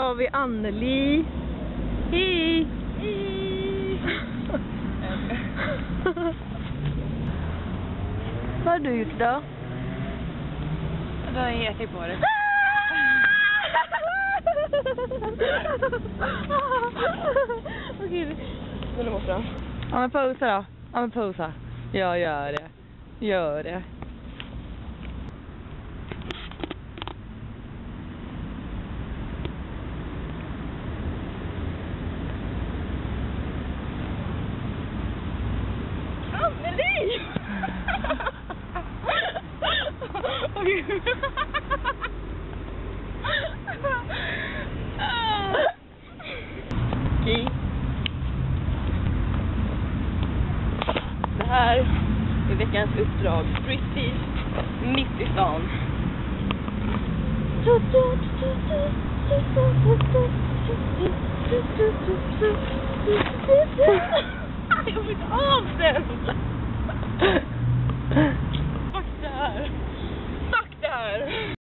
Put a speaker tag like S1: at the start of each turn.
S1: har vi Anneli. Hej! Vad har du gjort då?
S2: Då har jag gett dig på det.
S1: Okej, nu måste jag.
S2: Ja men posa då. Ja men posa. Ja gör det. Gör det.
S1: Anneli! Okej. Det här är veckans uppdrag. Striptease mitt i stan. Jag vill av den!